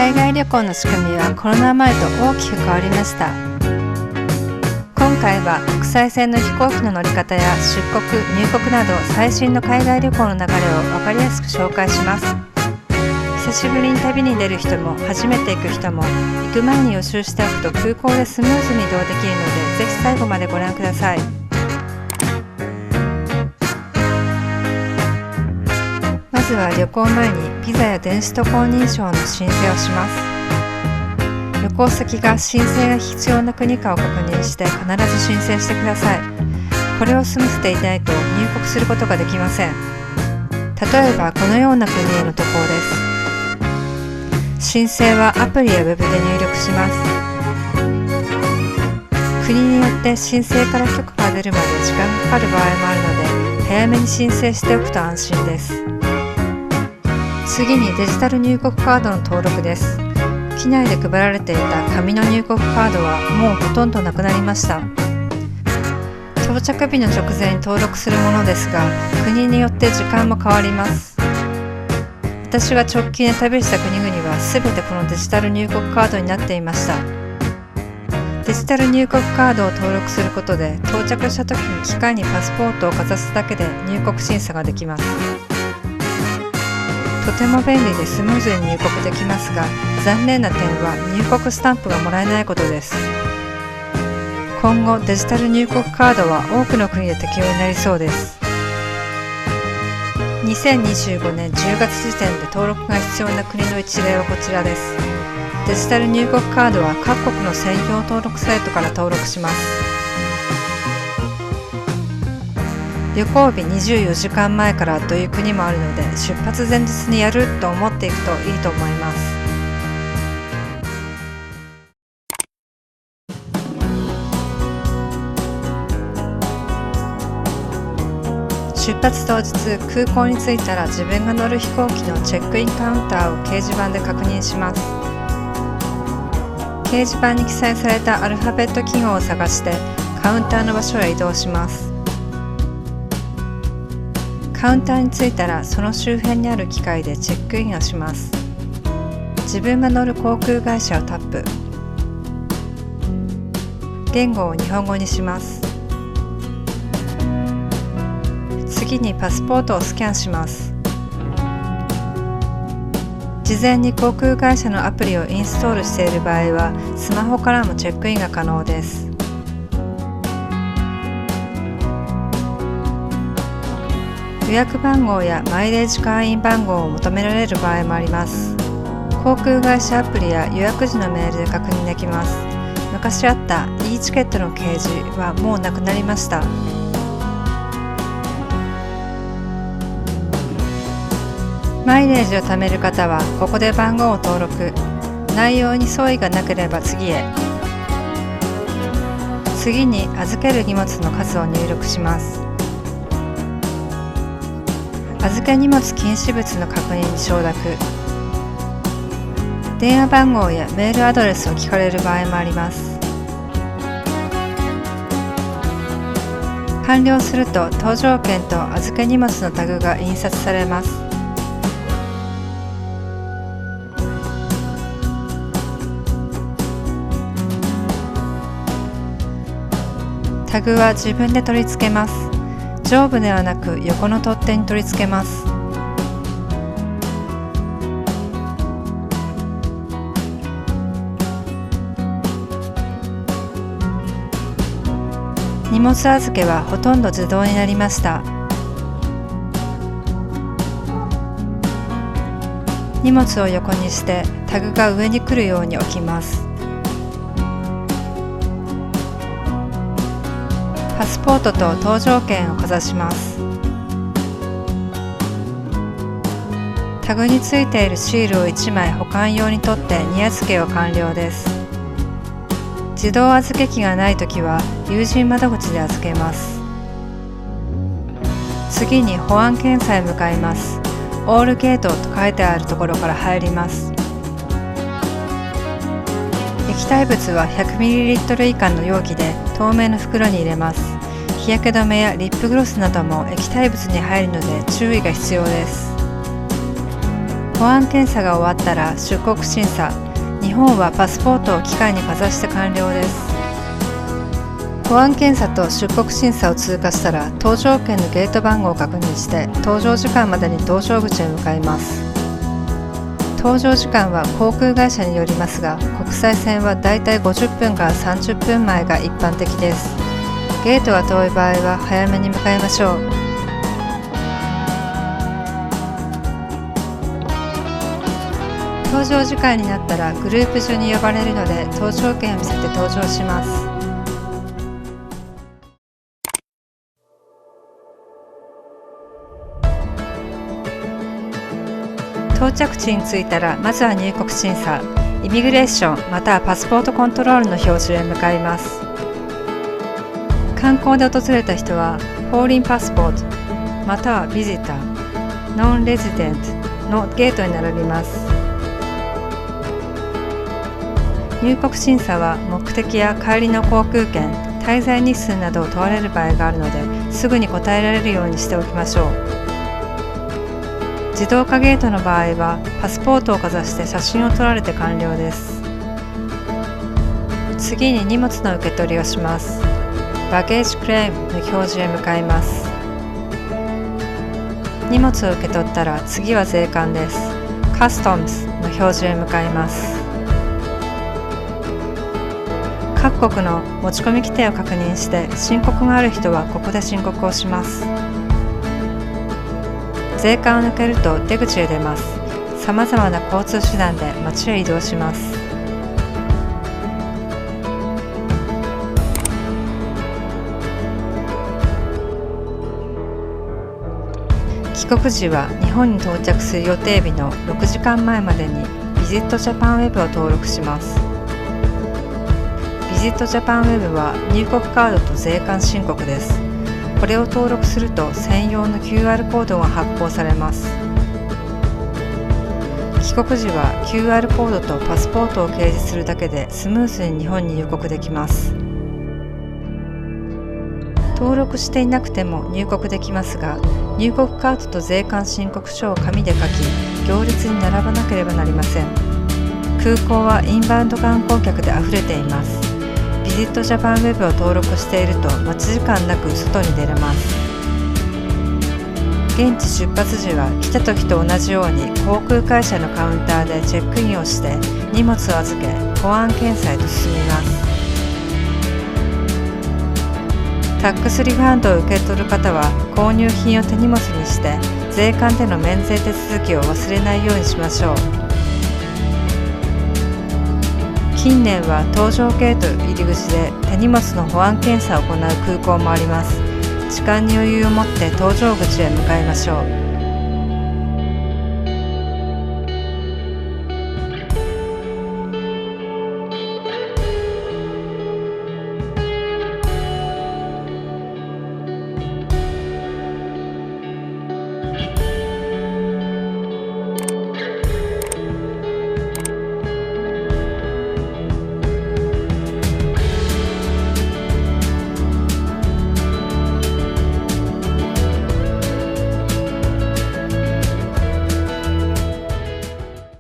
海外旅行の仕組みはコロナ前と大きく変わりました。今回は国際線の飛行機の乗り方や出国・入国など最新の海外旅行の流れを分かりやすく紹介します。久しぶりに旅に出る人も初めて行く人も行く前に予習しておくと空港でスムーズに移動できるので、ぜひ最後までご覧ください。まずは旅行前にビザや電子渡航認証の申請をします。旅行先が申請が必要な国かを確認して必ず申請してください。これを済ませていないと入国することができません。例えばこのような国への渡航です。申請はアプリやウェブで入力します。国によって申請から許可が出るまで時間がかかる場合もあるので、早めに申請しておくと安心です。次にデジタル入国カードの登録です。機内で配られていた紙の入国カードはもうほとんどなくなりました。到着日の直前に登録するものですが、国によって時間も変わります。私が直近で旅した国々は全てこのデジタル入国カードになっていました。デジタル入国カードを登録することで、到着した時に機械にパスポートをかざすだけで入国審査ができます。とても便利でスムーズに入国できますが、残念な点は入国スタンプがもらえないことです。今後デジタル入国カードは多くの国で適用になりそうです。2025年10月時点で登録が必要な国の一例はこちらです。デジタル入国カードは各国の専用登録サイトから登録します。旅行日24時間前からという国もあるので、出発前日にやると思っていくといいと思います。出発当日、空港に着いたら自分が乗る飛行機のチェックインカウンターを掲示板で確認します。掲示板に記載されたアルファベット記号を探してカウンターの場所へ移動します。カウンターに着いたらその周辺にある機械でチェックインをします。自分が乗る航空会社をタップ。言語を日本語にします。次にパスポートをスキャンします。事前に航空会社のアプリをインストールしている場合はスマホからもチェックインが可能です。予約番号やマイレージ会員番号を求められる場合もあります。航空会社アプリや予約時のメールで確認できます。昔あった e チケットの掲示はもうなくなりました。マイレージを貯める方はここで番号を登録。内容に相違がなければ次へ。次に預ける荷物の数を入力します。預け荷物禁止物の確認に承諾。電話番号やメールアドレスを聞かれる場合もあります。完了すると搭乗券と預け荷物のタグが印刷されます。タグは自分で取り付けます。上部ではなく横の取っ手に取り付けます。荷物預けはほとんど自動になりました。荷物を横にしてタグが上に来るように置きます。パスポートと搭乗券をかざします。タグについているシールを1枚保管用に取って荷預けを完了です。自動預け機がないときは有人窓口で預けます。次に保安検査へ向かいます。オールゲートと書いてあるところから入ります。液体物は 100ml 以下の容器で透明の袋に入れます。日焼け止めやリップグロスなども液体物に入るので注意が必要です。保安検査が終わったら出国審査。日本はパスポートを機械にかざして完了です。保安検査と出国審査を通過したら搭乗券のゲート番号を確認して搭乗時間までに搭乗口へ向かいます。搭乗時間は航空会社によりますが、国際線はだいたい50分から30分前が一般的です。ゲートが遠い場合は早めに向かいましょう。搭乗時間になったらグループ中に呼ばれるので搭乗券を見せて搭乗します。到着地に着いたらまずは入国審査、イミグレーションまたはパスポートコントロールの表示へ向かいます。観光で訪れた人はフォーリンパスポートまたはビジター、ノンレジデントのゲートに並びます。入国審査は目的や帰りの航空券、滞在日数などを問われる場合があるのですぐに答えられるようにしておきましょう。自動化ゲートの場合はパスポートをかざして写真を撮られて完了です。次に荷物の受け取りをします。バゲージクレームの表示へ向かいます。荷物を受け取ったら次は税関です。カスタムズの表示へ向かいます。各国の持ち込み規定を確認して申告がある人はここで申告をします。税関を抜けると出口へ出ます。さまざまな交通手段で街へ移動します。帰国時は日本に到着する予定日の6時間前までにビジットジャパンウェブを登録します。ビジットジャパンウェブは入国カードと税関申告です。これを登録すると専用の QR コードが発行されます。帰国時は QR コードとパスポートを掲示するだけでスムーズに日本に入国できます。登録していなくても入国できますが、入国カードと税関申告書を紙で書き、行列に並ばなければなりません。空港はインバウンド観光客であふれています。ビジットジャパンウェブを登録していると待ち時間なく外に出れます。現地出発時は来た時と同じように航空会社のカウンターでチェックインをして荷物を預け保安検査へと進みます。タックスリファンドを受け取る方は購入品を手荷物にして税関での免税手続きを忘れないようにしましょう。近年は搭乗ゲート入り口で手荷物の保安検査を行う空港もあります。時間に余裕を持って搭乗口へ向かいましょう。